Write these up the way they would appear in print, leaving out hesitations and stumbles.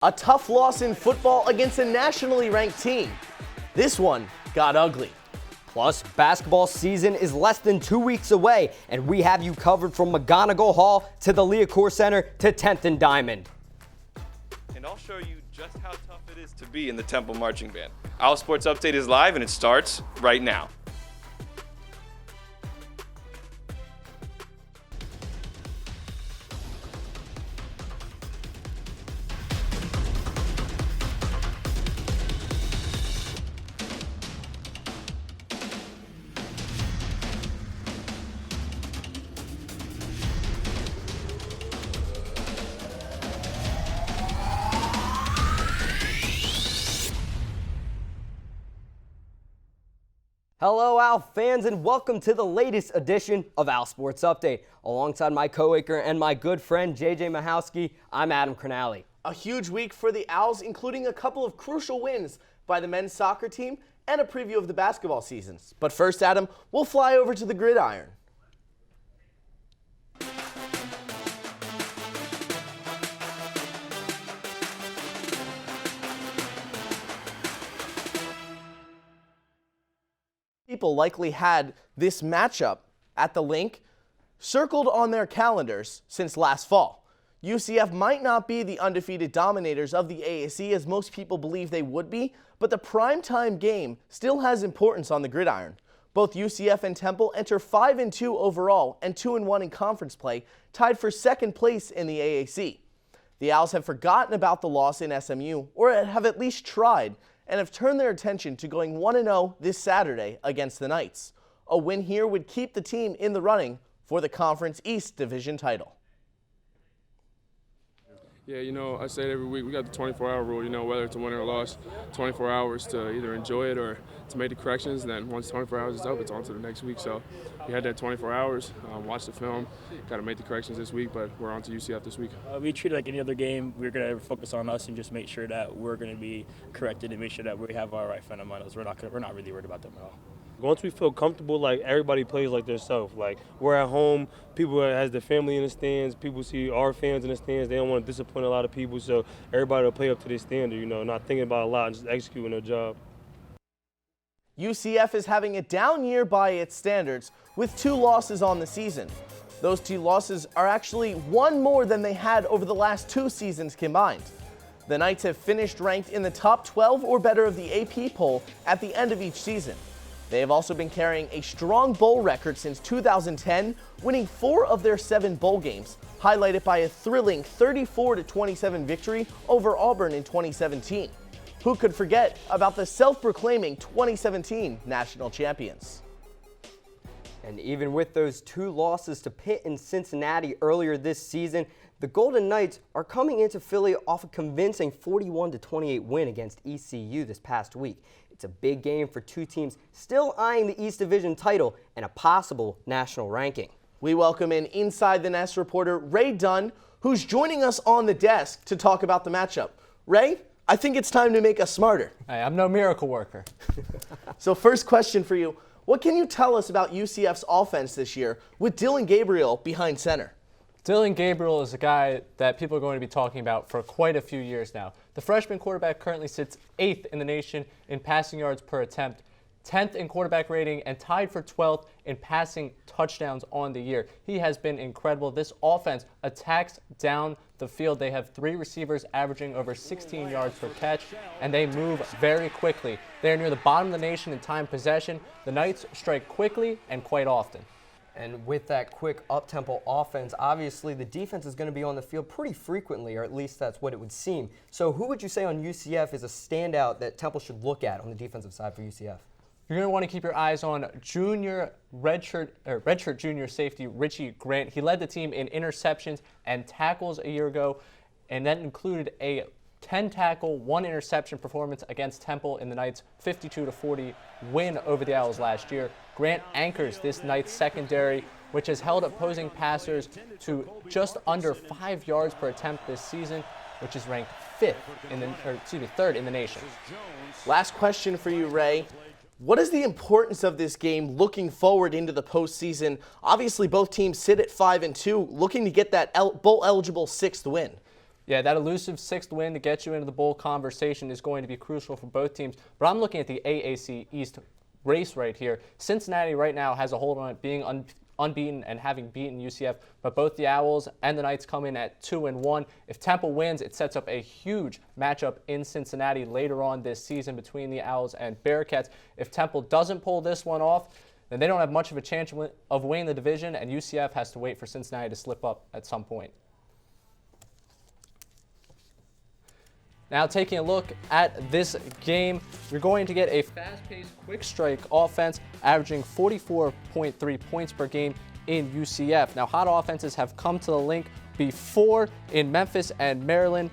A tough loss in football against a nationally ranked team. This one got ugly. Plus, basketball season is less than 2 weeks away, and we have you covered from McGonigal Hall to the Leocore Center to 10th and Diamond. And I'll show you just how tough it is to be in the Temple Marching Band. OwlSports Update is live and it starts right now. Hello, Owl fans, and welcome to the latest edition of OwlSports Update. Alongside my co-anchor and my good friend, JJ Mahowski, I'm Adam Cronally. A huge week for the Owls, including a couple of crucial wins by the men's soccer team and a preview of the basketball seasons. But first, Adam, we'll fly over to the gridiron. People likely had this matchup at the link circled on their calendars since last fall. UCF might not be the undefeated dominators of the AAC as most people believe they would be, but the primetime game still has importance on the gridiron. Both UCF and Temple enter 5-2 overall and 2-1 in conference play, tied for second place in the AAC. The Owls have forgotten about the loss in SMU, or have at least tried, and have turned their attention to going 1-0 this Saturday against the Knights. A win here would keep the team in the running for the Conference East Division title. Yeah, I say it every week, we got the 24-hour rule, whether it's a win or a loss, 24 hours to either enjoy it or to make the corrections, and then once 24 hours is up, it's on to the next week. So we had that 24 hours, watched the film, got to make the corrections this week, but we're on to UCF this week. We treat it like any other game. We're going to focus on us and just make sure that we're going to be corrected and make sure that we have our right fundamentals. We're not really worried about them at all. Once we feel comfortable, like everybody plays like themselves. Like we're at home, people has the family in the stands, people see our fans in the stands. They don't want to disappoint a lot of people, so everybody will play up to their standard. Not thinking about a lot and just executing their job. UCF is having a down year by its standards with 2 losses on the season. Those 2 losses are actually one more than they had over the last 2 seasons combined. The Knights have finished ranked in the top 12 or better of the AP poll at the end of each season. They have also been carrying a strong bowl record since 2010, winning 4 of their 7 bowl games, highlighted by a thrilling 34-27 victory over Auburn in 2017. Who could forget about the self-proclaiming 2017 national champions? And even with those 2 losses to Pitt and Cincinnati earlier this season, the Golden Knights are coming into Philly off a convincing 41-28 win against ECU this past week. It's a big game for 2 teams still eyeing the East Division title and a possible national ranking. We welcome in Inside the Nest reporter Ray Dunn, who's joining us on the desk to talk about the matchup. Ray, I think it's time to make us smarter. Hey, I'm no miracle worker. So first question for you, what can you tell us about UCF's offense this year with Dylan Gabriel behind center? Dylan Gabriel is a guy that people are going to be talking about for quite a few years now. The freshman quarterback currently sits 8th in the nation in passing yards per attempt, 10th in quarterback rating, and tied for 12th in passing touchdowns on the year. He has been incredible. This offense attacks down the field. They have 3 receivers averaging over 16 yards per catch, and they move very quickly. They are near the bottom of the nation in time possession. The Knights strike quickly and quite often. And with that quick up-tempo offense, obviously the defense is going to be on the field pretty frequently, or at least that's what it would seem. So who would you say on UCF is a standout that Temple should look at on the defensive side for UCF? You're going to want to keep your eyes on redshirt junior safety Richie Grant. He led the team in interceptions and tackles a year ago, and that included a 10-tackle, 1 interception performance against Temple in the Knights' 52-40 win over the Owls last year. Grant anchors this Knights secondary, which has held opposing passers to just under 5 yards per attempt this season, which is ranked 3rd in the nation. Last question for you, Ray. What is the importance of this game looking forward into the postseason? Obviously, both teams sit at 5-2, looking to get that bowl-eligible 6th win. Yeah, that elusive sixth win to get you into the bowl conversation is going to be crucial for both teams. But I'm looking at the AAC East race right here. Cincinnati right now has a hold on it, being unbeaten and having beaten UCF, but both the Owls and the Knights come in at 2-1. If Temple wins, it sets up a huge matchup in Cincinnati later on this season between the Owls and Bearcats. If Temple doesn't pull this one off, then they don't have much of a chance of winning the division, and UCF has to wait for Cincinnati to slip up at some point. Now taking a look at this game, you're going to get a fast-paced, quick strike offense averaging 44.3 points per game in UCF. Now hot offenses have come to the link before in Memphis and Maryland,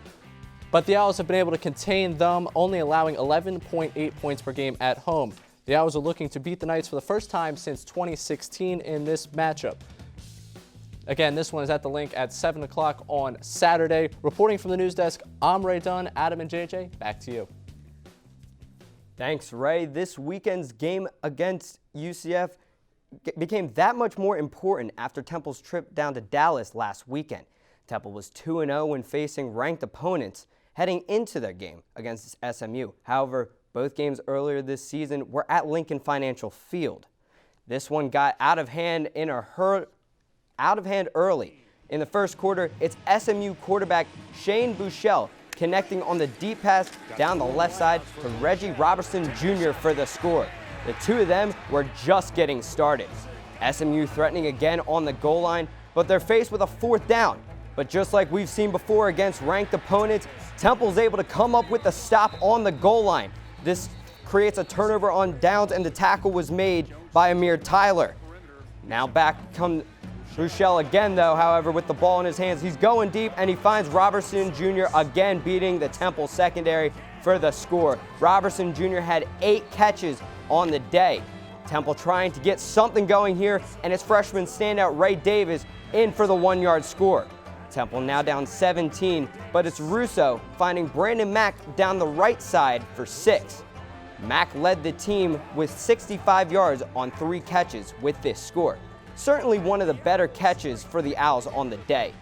but the Owls have been able to contain them, only allowing 11.8 points per game at home. The Owls are looking to beat the Knights for the first time since 2016 in this matchup. Again, this one is at the link at 7 o'clock on Saturday. Reporting from the news desk, I'm Ray Dunn. Adam and JJ, back to you. Thanks, Ray. This weekend's game against UCF became that much more important after Temple's trip down to Dallas last weekend. Temple was 2-0 when facing ranked opponents heading into their game against SMU. However, both games earlier this season were at Lincoln Financial Field. This one got out of hand early. In the first quarter, it's SMU quarterback Shane Buechele connecting on the deep pass down the left side to Reggie Robertson Jr. for the score. The two of them were just getting started. SMU threatening again on the goal line, but they're faced with a fourth down. But just like we've seen before against ranked opponents, Temple's able to come up with the stop on the goal line. This creates a turnover on downs, and the tackle was made by Amir Tyler. Now back come Buechele again, though, however, with the ball in his hands. He's going deep, and he finds Robertson Jr. again beating the Temple secondary for the score. Robertson Jr. had 8 catches on the day. Temple trying to get something going here, and it's freshman standout Ray Davis in for the 1-yard score. Temple now down 17, but it's Russo finding Brandon Mack down the right side for 6. Mack led the team with 65 yards on 3 catches with this score. Certainly one of the better catches for the Owls on the day.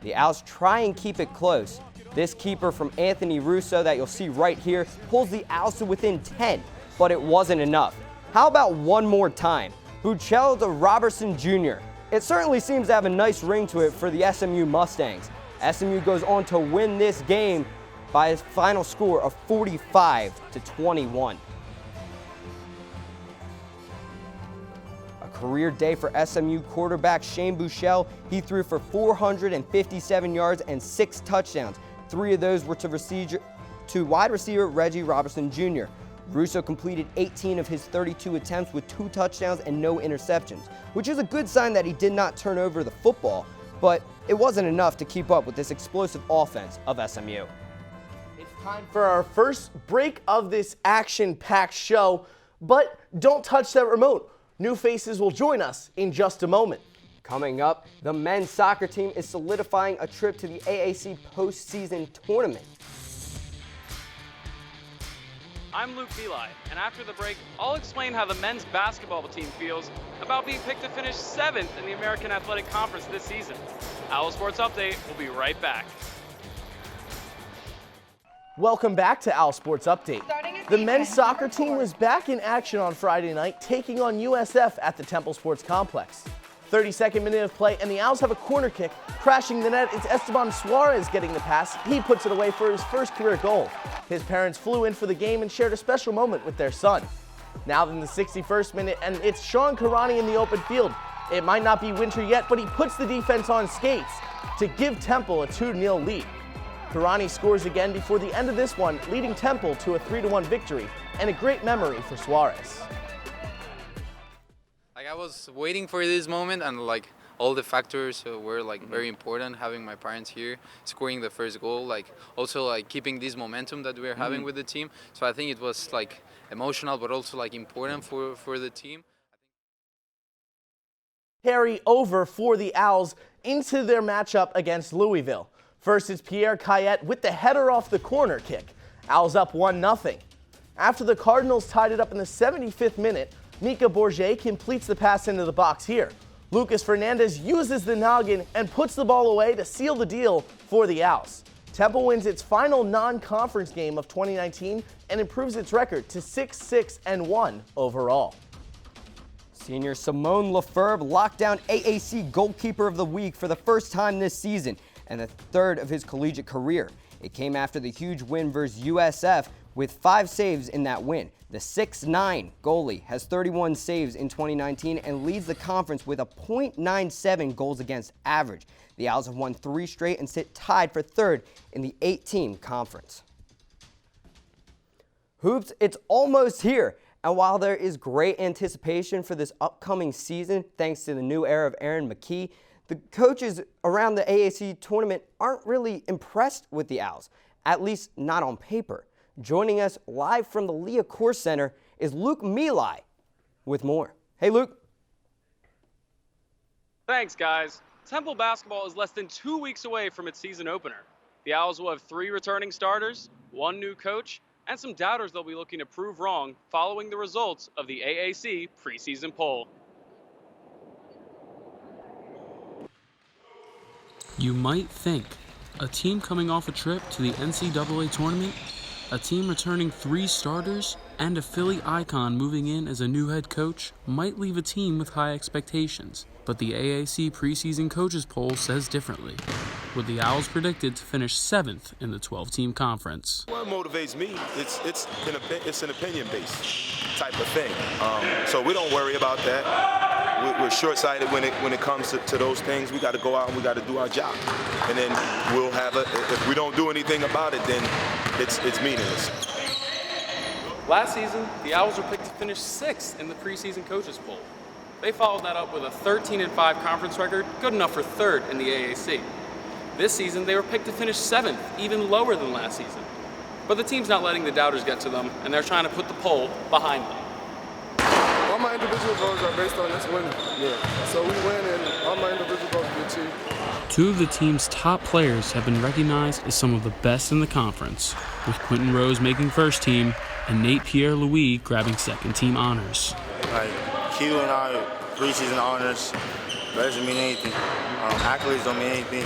The Owls try and keep it close. This keeper from Anthony Russo that you'll see right here pulls the Owls to within 10, but it wasn't enough. How about one more time? Buechele to Robertson Jr. It certainly seems to have a nice ring to it for the SMU Mustangs. SMU goes on to win this game by a final score of 45-21. A career day for SMU quarterback Shane Buechele. He threw for 457 yards and 6 touchdowns. 3 of those were to wide receiver Reggie Robertson Jr. Russo completed 18 of his 32 attempts with 2 touchdowns and no interceptions, which is a good sign that he did not turn over the football, but it wasn't enough to keep up with this explosive offense of SMU. It's time for our first break of this action-packed show, but don't touch that remote. New faces will join us in just a moment. Coming up, the men's soccer team is solidifying a trip to the AAC postseason tournament. I'm Luke Eli, and after the break, I'll explain how the men's basketball team feels about being picked to finish 7th in the American Athletic Conference this season. OwlSports Update will be right back. Welcome back to OwlSports Update. The men's soccer team was back in action on Friday night, taking on USF at the Temple Sports Complex. 32nd minute of play, and the Owls have a corner kick. Crashing the net, it's Esteban Suarez getting the pass. He puts it away for his first career goal. His parents flew in for the game and shared a special moment with their son. Now in the 61st minute, and it's Sean Karani in the open field. It might not be winter yet, but he puts the defense on skates to give Temple a 2-0 lead. Karani scores again before the end of this one, leading Temple to a 3-1 victory, and a great memory for Suarez. I was waiting for this moment, and all the factors were very important. Having my parents here, scoring the first goal, also keeping this momentum that we're having with the team. So I think it was emotional, but also important for the team. Carry over for the Owls into their matchup against Louisville. First, it's Pierre Cayette with the header off the corner kick. Owls up 1-0. After the Cardinals tied it up in the 75th minute, Mika Bourget completes the pass into the box here. Lucas Fernandez uses the noggin and puts the ball away to seal the deal for the Owls. Temple wins its final non-conference game of 2019 and improves its record to 6-6-1 overall. Senior Simone Lefebvre locked down AAC Goalkeeper of the Week for the first time this season and the third of his collegiate career. It came after the huge win versus USF with 5 saves in that win. The 6'9" goalie has 31 saves in 2019 and leads the conference with a .97 goals against average. The Owls have won 3 straight and sit tied for third in the 8-team conference. Hoops, it's almost here. And while there is great anticipation for this upcoming season, thanks to the new era of Aaron McKee, the coaches around the AAC tournament aren't really impressed with the Owls, at least not on paper. Joining us live from the Leah Core Center is Luke Milai with more. Hey, Luke. Thanks, guys. Temple basketball is less than 2 weeks away from its season opener. The Owls will have 3 returning starters, 1 new coach, and some doubters they'll be looking to prove wrong following the results of the AAC preseason poll. You might think a team coming off a trip to the NCAA tournament, a team returning 3 starters, and a Philly icon moving in as a new head coach might leave a team with high expectations. But the AAC preseason coaches poll says differently, with the Owls predicted to finish 7th in the 12-team conference. What motivates me, it's an opinion-based type of thing. So we don't worry about that. We're short-sighted when it comes to those things. We got to go out and we got to do our job. And then we'll have if we don't do anything about it, then it's meaningless. Last season, the Owls were picked to finish 6th in the preseason coaches poll. They followed that up with a 13-5 conference record, good enough for 3rd in the AAC. This season, they were picked to finish 7th, even lower than last season. But the team's not letting the doubters get to them, and they're trying to put the poll behind them. All my individual goals are based on us winning. Yeah. So we win, and all my individual goals are achieved. 2 of the team's top players have been recognized as some of the best in the conference, with Quinton Rose making first team and Nate Pierre-Louis grabbing second team honors. Q and I preseason honors, that doesn't mean anything. Accolades don't mean anything.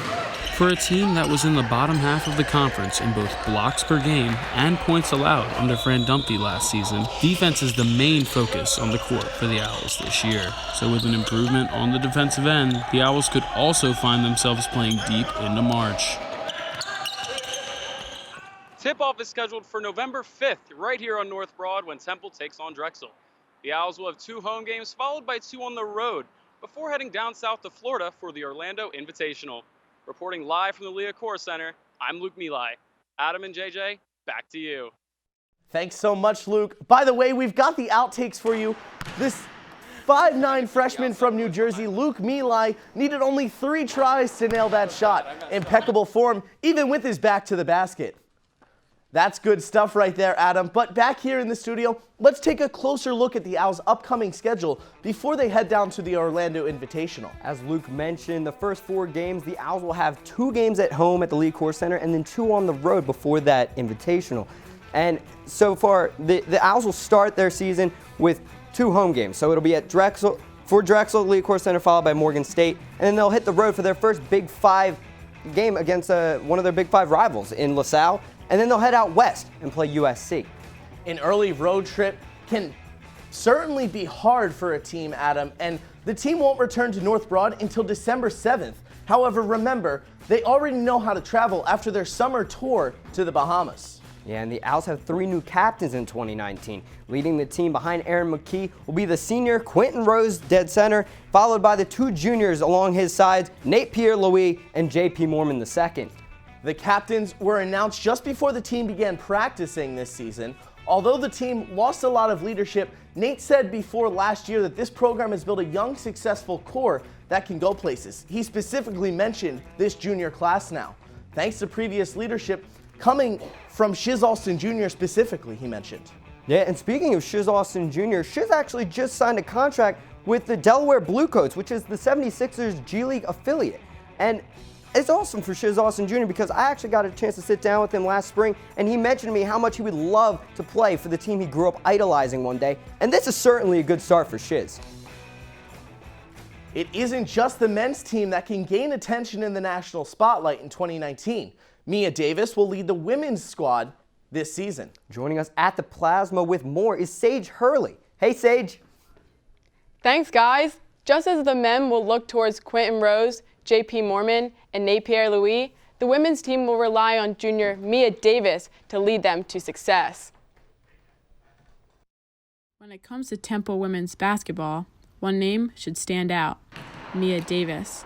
For a team that was in the bottom half of the conference in both blocks per game and points allowed under Fran Dumpty last season, defense is the main focus on the court for the Owls this year. So with an improvement on the defensive end, the Owls could also find themselves playing deep into March. Tip-off is scheduled for November 5th, right here on North Broad when Temple takes on Drexel. The Owls will have 2 home games followed by 2 on the road before heading down south to Florida for the Orlando Invitational. Reporting live from the Leah Core Center, I'm Luke Milai. Adam and JJ, back to you. Thanks so much, Luke. By the way, we've got the outtakes for you. This 5'9" freshman from New Jersey, Luke Milai, needed only 3 tries to nail that shot. Impeccable form, even with his back to the basket. That's good stuff right there, Adam. But back here in the studio, let's take a closer look at the Owls' upcoming schedule before they head down to the Orlando Invitational. As Luke mentioned, the first 4 games, the Owls will have 2 games at home at the Leah Core Center and then 2 on the road before that Invitational. And so far, the Owls will start their season with 2 home games. So it'll be at Drexel, Leah Core Center, followed by Morgan State. And then they'll hit the road for their first Big 5 game against one of their Big 5 rivals in LaSalle. And then they'll head out west and play USC. An early road trip can certainly be hard for a team, Adam, and the team won't return to North Broad until December 7th. However, remember, they already know how to travel after their summer tour to the Bahamas. Yeah, and the Owls have 3 new captains in 2019. Leading the team behind Aaron McKee will be the senior Quinton Rose, dead center, followed by the 2 juniors along his sides, Nate Pierre-Louis and J.P. Mormon II. The captains were announced just before the team began practicing this season. Although the team lost a lot of leadership, Nate said before last year that this program has built a young, successful core that can go places. He specifically mentioned this junior class now, thanks to previous leadership coming from Shiz Alston Jr. specifically, he mentioned. Yeah, and speaking of Shiz Alston Jr., Shiz actually just signed a contract with the Delaware Bluecoats, which is the 76ers G League affiliate. And it's awesome for Shiz Alston Jr. because I actually got a chance to sit down with him last spring, and he mentioned to me how much he would love to play for the team he grew up idolizing one day, and this is certainly a good start for Shiz. It isn't just the men's team that can gain attention in the national spotlight in 2019. Mia Davis will lead the women's squad this season. Joining us at the Plasma with more is Sage Hurley. Hey, Sage. Thanks, guys. Just as the men will look towards Quinton Rose, J.P. Mormon, and Nate Pierre-Louis, the women's team will rely on junior Mia Davis to lead them to success. When it comes to Temple women's basketball, one name should stand out: Mia Davis.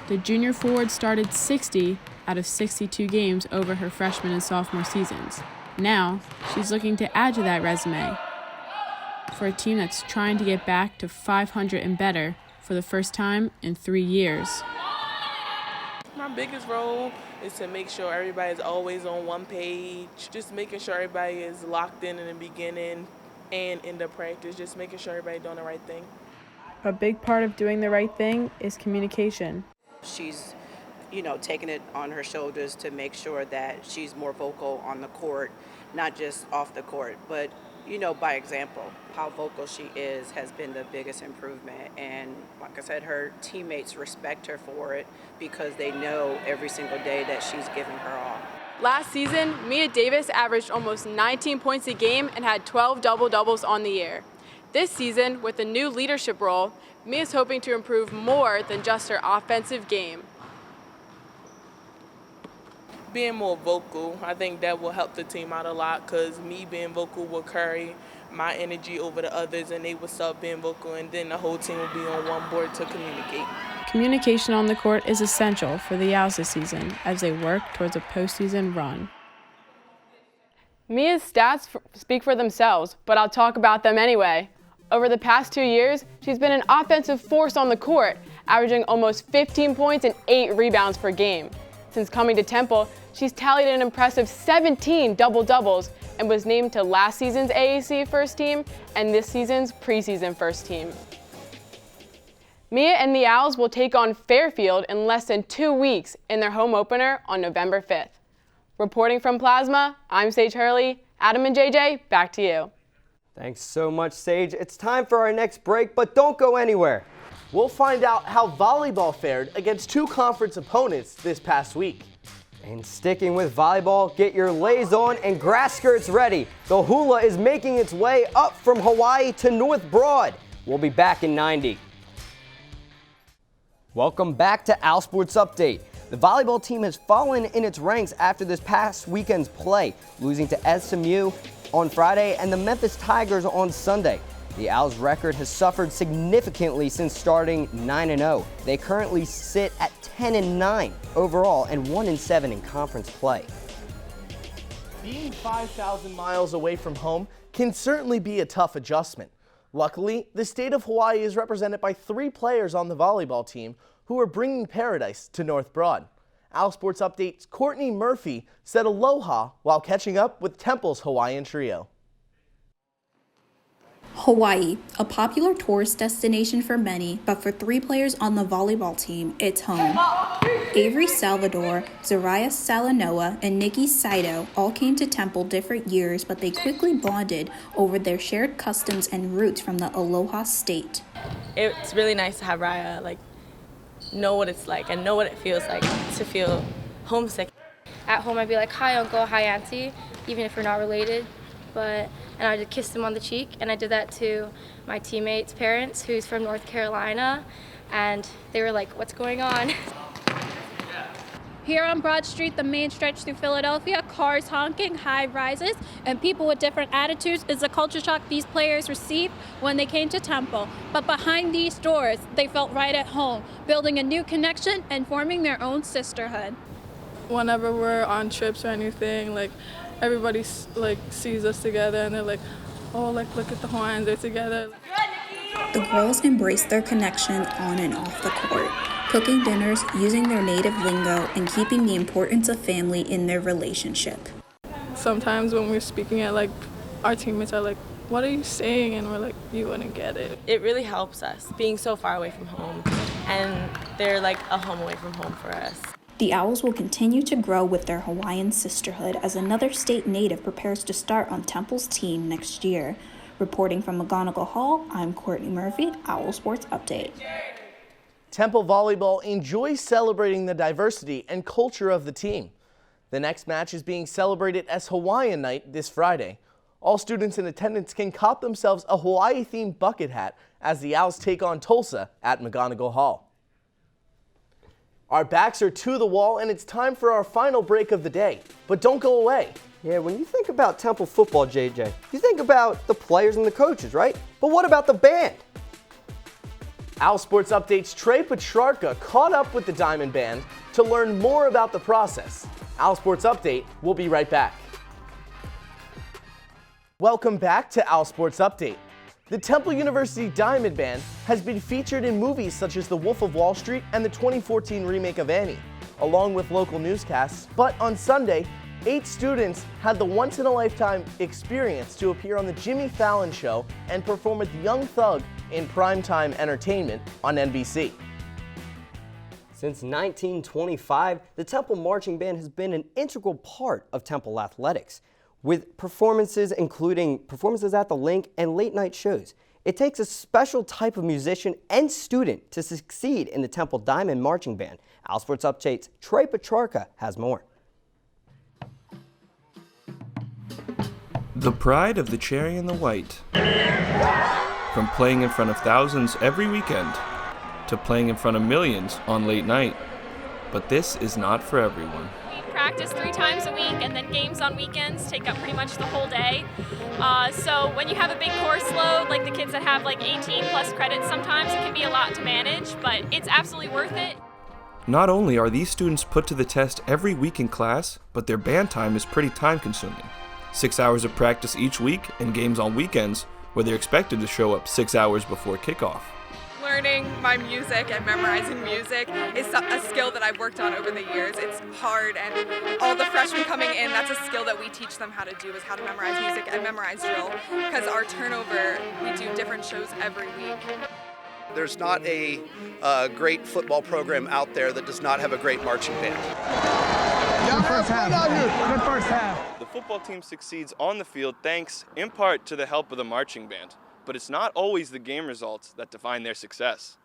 The junior forward started 60 out of 62 games over her freshman and sophomore seasons. Now, she's looking to add to that resume for a team that's trying to get back to 500 and better for the first time in 3 years. My biggest role is to make sure everybody's always on one page, just making sure everybody is locked in the beginning and in the practice, just making sure everybody's doing the right thing. A big part of doing the right thing is communication. She's, taking it on her shoulders to make sure that she's more vocal on the court, not just off the court, but, by example. How vocal she is has been the biggest improvement. And like I said, her teammates respect her for it because they know every single day that she's giving her all. Last season, Mia Davis averaged almost 19 points a game and had 12 double-doubles on the year. This season, with a new leadership role, Mia's hoping to improve more than just her offensive game. Being more vocal, I think that will help the team out a lot because me being vocal will carry my energy over the others and they will start being vocal and then the whole team will be on one board to communicate. Communication on the court is essential for the Owls this season as they work towards a postseason run. Mia's stats speak for themselves, but I'll talk about them anyway. Over the past 2 years, she's been an offensive force on the court, averaging almost 15 points and 8 rebounds per game. Since coming to Temple, she's tallied an impressive 17 double-doubles and was named to last season's AAC first team and this season's preseason first team. Mia and the Owls will take on Fairfield in less than 2 weeks in their home opener on November 5th. Reporting from Plasma, I'm Sage Hurley. Adam and JJ, back to you. Thanks so much, Sage. It's time for our next break, but don't go anywhere. We'll find out how volleyball fared against 2 conference opponents this past week. And sticking with volleyball, get your lays on and grass skirts ready. The hula is making its way up from Hawaii to North Broad. We'll be back in 90. Welcome back to OwlSports Update. The volleyball team has fallen in its ranks after this past weekend's play, losing to SMU on Friday and the Memphis Tigers on Sunday. The Owls' record has suffered significantly since starting 9-0. They currently sit at 10-9 overall and 1-7 in conference play. Being 5,000 miles away from home can certainly be a tough adjustment. Luckily, the state of Hawaii is represented by 3 players on the volleyball team who are bringing paradise to North Broad. OwlSports Update's Courtney Murphy said aloha while catching up with Temple's Hawaiian trio. Hawaii, a popular tourist destination for many, but for 3 players on the volleyball team, it's home. Avery Salvador, Zariah Salanoa, and Nikki Saito all came to Temple different years, but they quickly bonded over their shared customs and roots from the Aloha state. It's really nice to have Raya, know what it's like and know what it feels like to feel homesick. At home, I'd be like, hi, uncle, hi, auntie, even if we're not related. And I just kissed him on the cheek, and I did that to my teammates' parents, who's from North Carolina, and they were like, what's going on? Here on Broad Street, the main stretch through Philadelphia, cars honking, high rises, and people with different attitudes is the culture shock these players received when they came to Temple. But behind these doors, they felt right at home, building a new connection and forming their own sisterhood. Whenever we're on trips or anything, everybody sees us together and they're like, oh, look at the Hawaiians, they're together. The girls embraced their connection on and off the court, cooking dinners, using their native lingo, and keeping the importance of family in their relationship. Sometimes when we're speaking at our teammates are like, what are you saying? And we're like, you wouldn't get it. It really helps us being so far away from home, and they're like a home away from home for us. The Owls will continue to grow with their Hawaiian sisterhood as another state native prepares to start on Temple's team next year. Reporting from McGonigal Hall, I'm Courtney Murphy, OwlSports Update. Temple Volleyball enjoys celebrating the diversity and culture of the team. The next match is being celebrated as Hawaiian Night this Friday. All students in attendance can cop themselves a Hawaii-themed bucket hat as the Owls take on Tulsa at McGonigal Hall. Our backs are to the wall, and it's time for our final break of the day. But don't go away. Yeah, when you think about Temple football, JJ, you think about the players and the coaches, right? But what about the band? OwlSports Update's Trey Petrarca caught up with the Diamond Band to learn more about the process. OwlSports Update will be right back. Welcome back to OwlSports Update. The Temple University Diamond Band has been featured in movies such as The Wolf of Wall Street and the 2014 remake of Annie, along with local newscasts. But on Sunday, 8 students had the once-in-a-lifetime experience to appear on The Jimmy Fallon Show and perform with Young Thug in primetime entertainment on NBC. Since 1925, the Temple Marching Band has been an integral part of Temple athletics, with performances including performances at the Link and late-night shows. It takes a special type of musician and student to succeed in the Temple Diamond Marching Band. OwlSports Update's Trey Petrarca has more. The pride of the cherry and the white. From playing in front of thousands every weekend to playing in front of millions on late night. But this is not for everyone. We practice 3 times a week, and then games on weekends take up pretty much the whole day. So when you have a big course load, like the kids that have like 18 plus credits, sometimes it can be a lot to manage, but it's absolutely worth it. Not only are these students put to the test every week in class, but their band time is pretty time consuming. 6 hours of practice each week and games on weekends, where they're expected to show up 6 hours before kickoff. Learning my music and memorizing music is a skill that I've worked on over the years. It's hard, and all the freshmen coming in, that's a skill that we teach them how to do, is how to memorize music and memorize drill, because our turnover, we do different shows every week. There's not a great football program out there that does not have a great marching band. Good first half. Good first half. The football team succeeds on the field thanks, in part, to the help of the marching band. But it's not always the game results that define their success.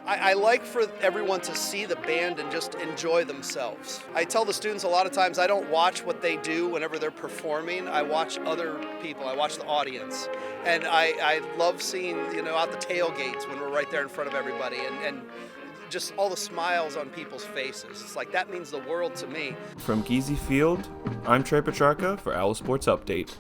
I like for everyone to see the band and just enjoy themselves. I tell the students a lot of times I don't watch what they do whenever they're performing. I watch other people. I watch the audience. And I love seeing, out the tailgates when we're right there in front of everybody and just all the smiles on people's faces. It's like that means the world to me. From Geezy Field, I'm Trey Petrarca for OwlSports Update.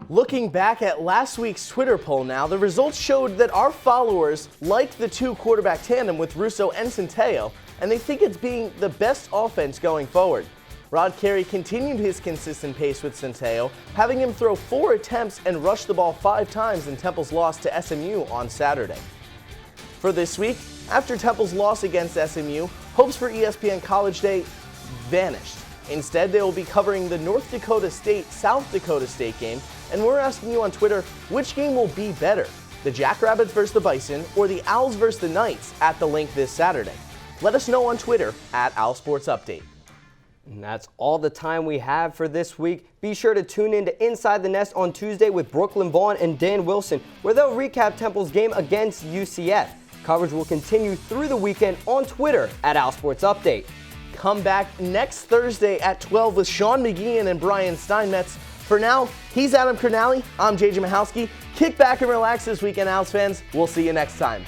Looking back at last week's Twitter poll now, the results showed that our followers liked the 2 quarterback tandem with Russo and Centeio, and they think it's being the best offense going forward. Rod Carey continued his consistent pace with Centeio, having him throw 4 attempts and rush the ball 5 times in Temple's loss to SMU on Saturday. For this week, after Temple's loss against SMU, hopes for ESPN College Day vanished. Instead, they will be covering the North Dakota State-South Dakota State game, and we're asking you on Twitter, which game will be better, the Jackrabbits versus the Bison or the Owls versus the Knights at the Link this Saturday? Let us know on Twitter at OwlSportsUpdate. And that's all the time we have for this week. Be sure to tune in to Inside the Nest on Tuesday with Brooklyn Vaughn and Dan Wilson, where they'll recap Temple's game against UCF. Coverage will continue through the weekend on Twitter at OwlSportsUpdate. Come back next Thursday at 12 with Sean McGeehan and Brian Steinmetz. For now, he's Adam Cernali. I'm JJ Michalski. Kick back and relax this weekend, Owls fans. We'll see you next time.